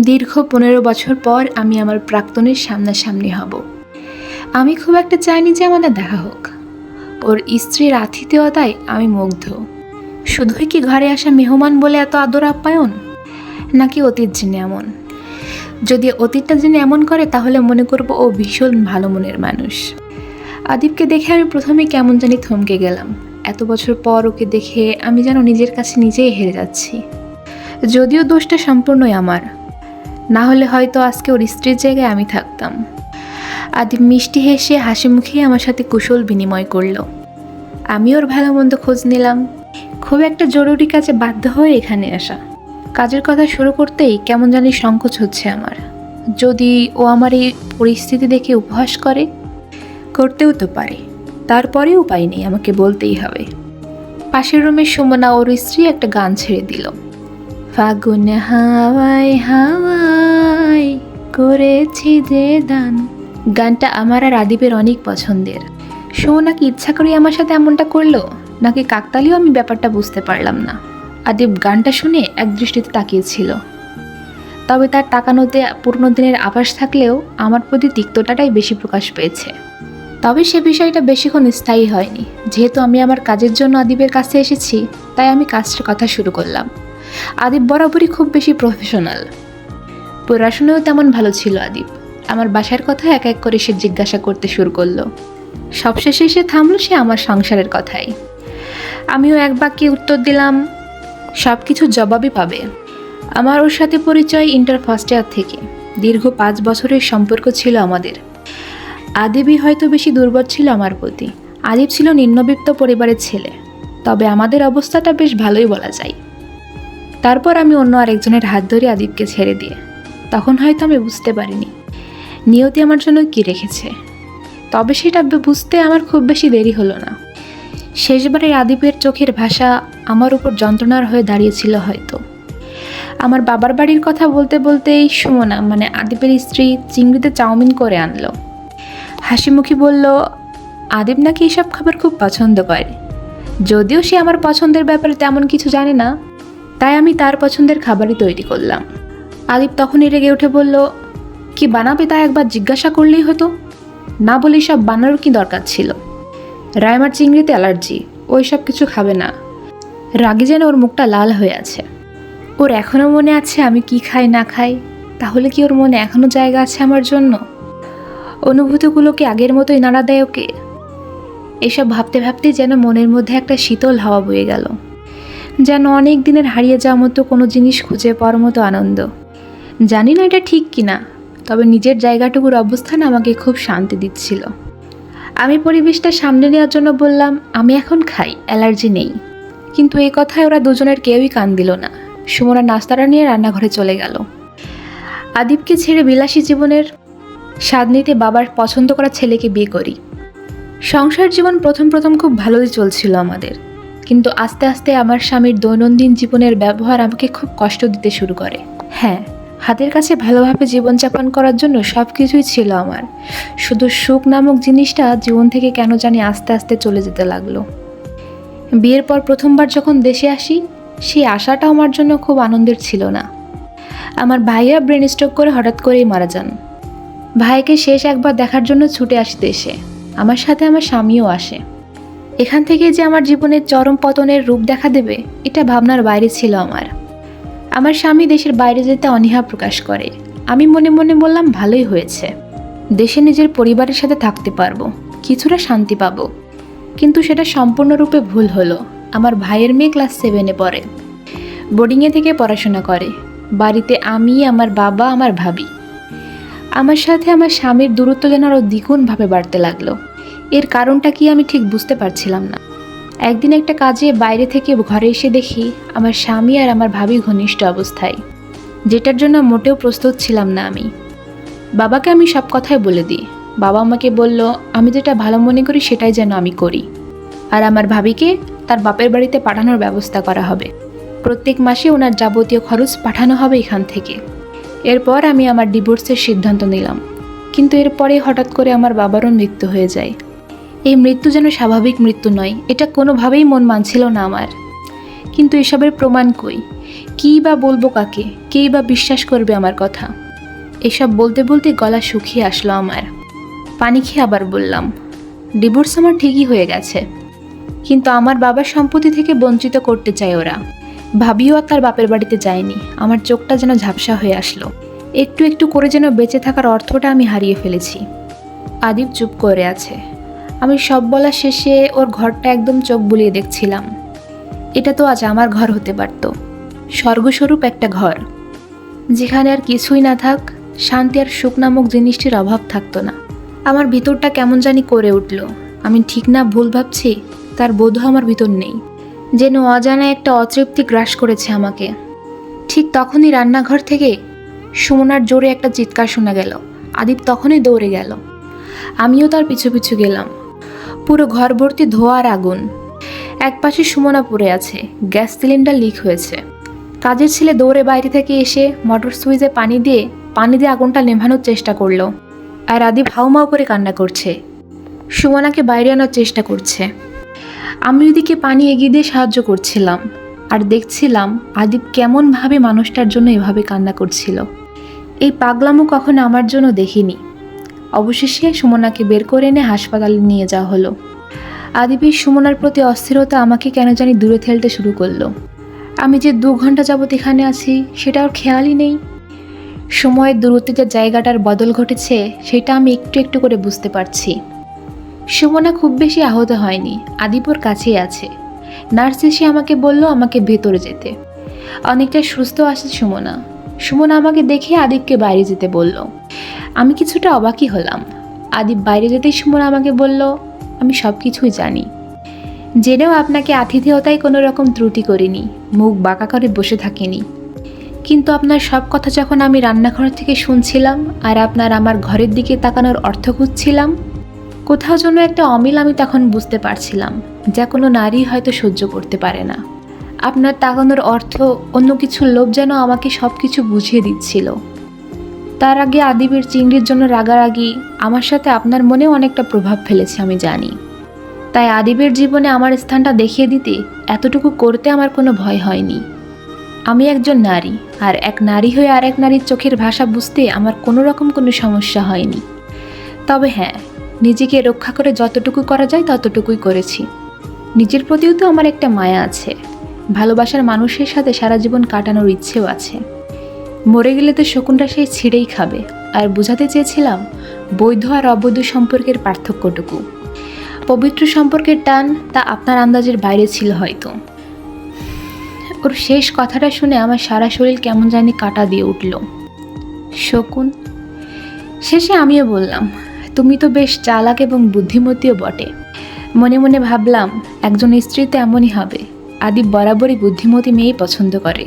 দীর্ঘ 15 বছর পর আমি আমার প্রাক্তনের সামনাসামনি হব। আমি খুব একটা চাইনি যে আমাদের দেখা হোক। ওর স্ত্রীর আতিথেয়তায় আমি মুগ্ধ। শুধুই কি ঘরে আসা মেহমান বলে এত আদর আপ্যায়ন, নাকি অতীত জেনে এমন? যদি অতীতটা জেনে এমন করে তাহলে মনে করব ও ভীষণ ভালো মনের মানুষ। আদিবকে দেখে আমি প্রথমে কেমন জানি থমকে গেলাম। এত বছর পর ওকে দেখে আমি যেন নিজের কাছে নিজেই হেরে যাচ্ছি। যদিও দোষটা সম্পূর্ণই আমার, না হলে হয়তো আজকে ওর স্ত্রীর জায়গায় আমি থাকতাম। আদিব মিষ্টি হেসে হাসি মুখে আমার সাথে কুশল বিনিময় করলো। আমি ওর ভালো মন্দ খোঁজ নিলাম। খুব একটা জরুরি কাজে বাধ্য হয়ে এখানে আসা। কাজের কথা শুরু করতেই কেমন জানি সংকোচ হচ্ছে আমার। যদি ও আমার এই পরিস্থিতি দেখে উপহাস করে, করতেও তো পারে, তারপরে উপায় নেই, আমাকে বলতেই হবে। পাশের রুমের সুমনা ওর স্ত্রী একটা গান ছেড়ে দিল। ফাগুন হাওয়ায় হাওয়ায় করেছি যে দান। গানটা আমার আর আদিবের অনেক পছন্দের। সুমনা কি ইচ্ছা করে আমার সাথে এমনটা করলো, নাকি কাকতালীয় আমি ব্যাপারটা বুঝতে পারলাম না। আদিব গানটা শুনে এক দৃষ্টিতে তাকিয়েছিল, তবে তার তাকানোতে পুরনো দিনের আভাস থাকলেও আমার প্রতি তিক্ততাটাই বেশি প্রকাশ পেয়েছে। তবে সে বিষয়টা বেশিক্ষণ স্থায়ী হয়নি। যেহেতু আমি আমার কাজের জন্য আদিবের কাছে এসেছি, তাই আমি কাজটার কথা শুরু করলাম। আদিব বরাবরই খুব বেশি প্রফেশনাল। পড়াশোনাও তেমন ভালো ছিল আদিব। আমার বাসার কথা এক এক করে সে জিজ্ঞাসা করতে শুরু করলো। সবশেষে এসে থামলো সে আমার সংসারের কথাই। আমিও এক বাক্যে উত্তর দিলাম, সব কিছুর জবাবই পাবে। আমার ওর সাথে পরিচয় ইন্টার ফার্স্ট ইয়ার থেকে। দীর্ঘ 5 বছরের সম্পর্ক ছিল আমাদের। আদিবই হয়তো বেশি দুর্বল ছিল আমার প্রতি। আদিব ছিল নিম্নবিত্ত পরিবারের ছেলে, তবে আমাদের অবস্থাটা বেশ ভালোই বলা যায়। তারপর আমি অন্য আরেকজনের হাত ধরে আদিবকে ছেড়ে দিয়ে, তখন হয়তো আমি বুঝতে পারিনি নিয়তি আমার জন্য কি রেখেছে। তবে সেটা বুঝতে আমার খুব বেশি দেরি হলো না। শেষবারের আদিবের চোখের ভাষা আমার উপর যন্ত্রণার হয়ে দাঁড়িয়েছিল হয়তো। আমার বাবার বাড়ির কথা বলতে বলতেই সুমনা মানে আদিবের স্ত্রী চিংড়িতে চাউমিন করে আনলো। হাসিমুখী বলল, আদিব নাকি এসব খাবার খুব পছন্দ করে। যদিও সে আমার পছন্দের ব্যাপারে তেমন কিছু জানে না, তাই আমি তার পছন্দের খাবারই তৈরি করলাম। আদিব তখনই রেগে উঠে বলল, কি বানাবে তা একবার জিজ্ঞাসা করলেই হতো, না বলেই সব বানানোর কি দরকার ছিল? রায়মার চিংড়িতে অ্যালার্জি, ওই সব কিছু খাবে না। রাগে যেন ওর মুখটা লাল হয়ে আছে। ওর এখনও মনে আছে আমি কি খাই না খাই? তাহলে কি ওর মনে এখনও জায়গা আছে আমার জন্য? অনুভূতিগুলো কি আগের মতোই নাড়া দেয় ওকে? এসব ভাবতে ভাবতে যেন মনের মধ্যে একটা শীতল হাওয়া বয়ে গেল। যেন অনেক দিনের হারিয়ে যাওয়ার মতো কোনো জিনিস খুঁজে পাওয়ার মতো আনন্দ। জানি না এটা ঠিক কিনা, তবে নিজের জায়গাটুকুর অবস্থান আমাকে খুব শান্তি দিচ্ছিল। আমি পরিবেশটা সামনে নেওয়ার জন্য বললাম, আমি এখন খাই, অ্যালার্জি নেই। কিন্তু এই কথায় ওরা দুজনের কেউই কান দিল না। সুমনা নাস্তাটা নিয়ে রান্নাঘরে চলে গেল। আদিবকে ছেড়ে বিলাসী জীবনের স্বাদ নিতে বাবার পছন্দ করা ছেলেকে বিয়ে করি। সংসার জীবন প্রথম প্রথম খুব ভালোই চলছিল আমাদের, কিন্তু আস্তে আস্তে আমার স্বামীর দৈনন্দিন জীবনের ব্যবহার আমাকে খুব কষ্ট দিতে শুরু করে। হ্যাঁ, হাতের কাছে ভালোভাবে জীবনযাপন করার জন্য সব কিছুই ছিল আমার, শুধু সুখ নামক জিনিসটা জীবন থেকে কেন জানি আস্তে আস্তে চলে যেতে লাগলো। বিয়ের পর প্রথমবার যখন দেশে আসি, সেই আশাটা আমার জন্য খুব আনন্দের ছিল না। আমার ভাইয়া ব্রেন স্ট্রোক করে হঠাৎ করেই মারা যান। ভাইকে শেষ একবার দেখার জন্য ছুটে আসি দেশে। আমার সাথে আমার স্বামীও আসে। এখান থেকে যে আমার জীবনের চরম পতনের রূপ দেখা দেবে, এটা ভাবনার বাইরে ছিল আমার। আমার স্বামী দেশের বাইরে যেতে অনীহা প্রকাশ করে। আমি মনে মনে বললাম, ভালোই হয়েছে, দেশে নিজের পরিবারের সাথে থাকতে পারবো, কিছুটা শান্তি পাবো। কিন্তু সেটা সম্পূর্ণরূপে ভুল হলো। আমার ভাইয়ের মেয়ে ক্লাস 7-এ পড়ে, বোর্ডিংয়ে থেকে পড়াশোনা করে। বাড়িতে আমি, আমার বাবা, আমার ভাবি। আমার সাথে আমার স্বামীর দূরত্ব যেন আরও দ্বিগুণভাবে বাড়তে লাগলো। এর কারণটা কি আমি ঠিক বুঝতে পারছিলাম না। একদিন একটা কাজে বাইরে থেকে ঘরে এসে দেখি আমার স্বামী আর আমার ভাবি ঘনিষ্ঠ অবস্থায়, যেটার জন্য মোটেও প্রস্তুত ছিলাম না আমি। বাবাকে আমি সব কথাই বলে দিই। বাবা আমাকে বলল, আমি যেটা ভালো মনে করি সেটাই যেন আমি করি। আর আমার ভাবিকে তার বাপের বাড়িতে পাঠানোর ব্যবস্থা করা হবে। প্রত্যেক মাসে ওনার যাবতীয় খরচ পাঠানো হবে এখান থেকে। এরপর আমি আমার ডিভোর্সের সিদ্ধান্ত নিলাম। কিন্তু এরপরে হঠাৎ করে আমার বাবারও মৃত্যু হয়ে যায়। এই মৃত্যু যেন স্বাভাবিক মৃত্যু নয়, এটা কোনোভাবেই মন মানছিল না আমার। কিন্তু এসবের প্রমাণ কই? কী বা বলবো কাকে, কেই বা বিশ্বাস করবে আমার কথা। এসব বলতে বলতে গলা শুকিয়ে আসলো আমার। পানি খেয়ে আবার বললাম, ডিভোর্স আমার ঠিকই হয়ে গেছে, কিন্তু আমার বাবার সম্পত্তি থেকে বঞ্চিত করতে চায় ওরা। ভাবিও আর তার বাপের বাড়িতে যায়নি। আমার চোখটা যেন ঝাপসা হয়ে আসলো। একটু একটু করে যেন বেঁচে থাকার অর্থটা আমি হারিয়ে ফেলেছি। আদিব চুপ করে আছে। আমি সব বলা শেষে ওর ঘরটা একদম চোখ বুলিয়ে দেখছিলাম। এটা তো আজ আমার ঘর হতে পারত, স্বর্গস্বরূপ একটা ঘর, যেখানে আর কিছুই না থাক, শান্তি আর সুখ নামক জিনিসটির অভাব থাকতো না। আমার ভিতরটা কেমন জানি করে উঠল। আমি ঠিক না ভুল ভাবছি, তার বোধও আমার ভিতর নেই। যেন অজানা একটা অতৃপ্তি গ্রাস করেছে আমাকে। ঠিক তখনই রান্নাঘর থেকে সুমনার জোরে একটা চিৎকার শোনা গেল। আদিব তখনই দৌড়ে গেল। আমিও তার পিছু পিছু গেলাম। পুরো ঘর ভর্তি ধোঁয়া আর আগুন। একপাশে সুমনা পড়ে আছে, গ্যাস সিলিন্ডার লিক হয়েছে। কাজের ছেলে দৌড়ে বাইরে থেকে এসে মোটর সুইচে পানি দিয়ে আগুনটা নেভানোর চেষ্টা করলো। আর আদিব হাউমাউ করে কান্না করছে, সুমনাকে বাইরে আনার চেষ্টা করছে। আমি ওদিকে পানি এগিয়ে দিয়ে সাহায্য করছিলাম আর দেখছিলাম আদিব কেমনভাবে মানুষটার জন্য এভাবে কান্না করছিল। এই পাগলামো কখনো আমার জন্য দেখিনি। অবশেষে সুমনাকে বের করে এনে হাসপাতালে নিয়ে যাওয়া হলো। আদিবের সুমনার প্রতি অস্থিরতা আমাকে কেন জানি দূরে ঠেলতে শুরু করলো। আমি যে 2 ঘন্টা যাবত এখানে আছি সেটা ওর খেয়ালই নেই। সময়ের দূরত্বে যে জায়গাটার বদল ঘটেছে সেটা আমি একটু একটু করে বুঝতে পারছি। সুমনা খুব বেশি আহত হয়নি, আদিব ওর কাছেই আছে। নার্স এসে আমাকে বলল আমাকে ভেতরে যেতে। অনেকটা সুস্থ আছে সুমনা। সুমনা আমাকে দেখে আদিবকে বাইরে যেতে বলল। আমি কিছুটা অবাকই হলাম। আদিব বাইরে যেতেই সুমনা আমাকে বলল, আমি সব কিছুই জানি, জেনেও আপনাকে আতিথেয়তায় কোনো রকম ত্রুটি করিনি, মুখ বাঁকা করে বসে থাকিনি। কিন্তু আপনার সব কথা যখন আমি রান্নাঘর থেকে শুনছিলাম আর আপনার আমার ঘরের দিকে তাকানোর অর্থ খুঁজছিলাম, কোথাও যেন একটা অমিল আমি তখন বুঝতে পারছিলাম, যা কোনো নারী হয়তো সহ্য করতে পারে না। আপনার তাকানোর অর্থ অন্য কিছুর লোভ যেন আমাকে সব কিছু বুঝিয়ে দিচ্ছিল। তার আগে আদিবের চিংড়ির জন্য রাগারাগি আমার সাথে আপনার মনেও অনেকটা প্রভাব ফেলেছে আমি জানি। তাই আদিবের জীবনে আমার স্থানটা দেখিয়ে দিতে এতটুকু করতে আমার কোনো ভয় হয়নি। আমি একজন নারী, আর এক নারী হয়ে আরেক নারীর চোখের ভাষা বুঝতে আমার কোনো রকম কোনো সমস্যা হয়নি। তবে হ্যাঁ, নিজেকে রক্ষা করে যতটুকু করা যায় ততটুকুই করেছি। নিজের প্রতিও তো আমার একটা মায়া আছে, ভালোবাসার মানুষের সাথে সারা জীবন কাটানোর ইচ্ছেও আছে। মরে গেলে তো শকুনটা সেই ছিঁড়েই খাবে। আর বোঝাতে চেয়েছিলাম বৈধ আর অবৈধ সম্পর্কের পার্থক্যটুকু। পবিত্র সম্পর্কের টান তা আপনার আন্দাজের বাইরে ছিল হয়তো। ওর শেষ কথাটা শুনে আমার সারা শরীর কেমন জানি কাটা দিয়ে উঠল। শকুন? শেষে আমিও বললাম, তুমি তো বেশ চালাক এবং বুদ্ধিমতীও বটে। মনে মনে ভাবলাম একজন স্ত্রী তো এমনই হবে। আদিব বরাবরই বুদ্ধিমতী মেয়েই পছন্দ করে।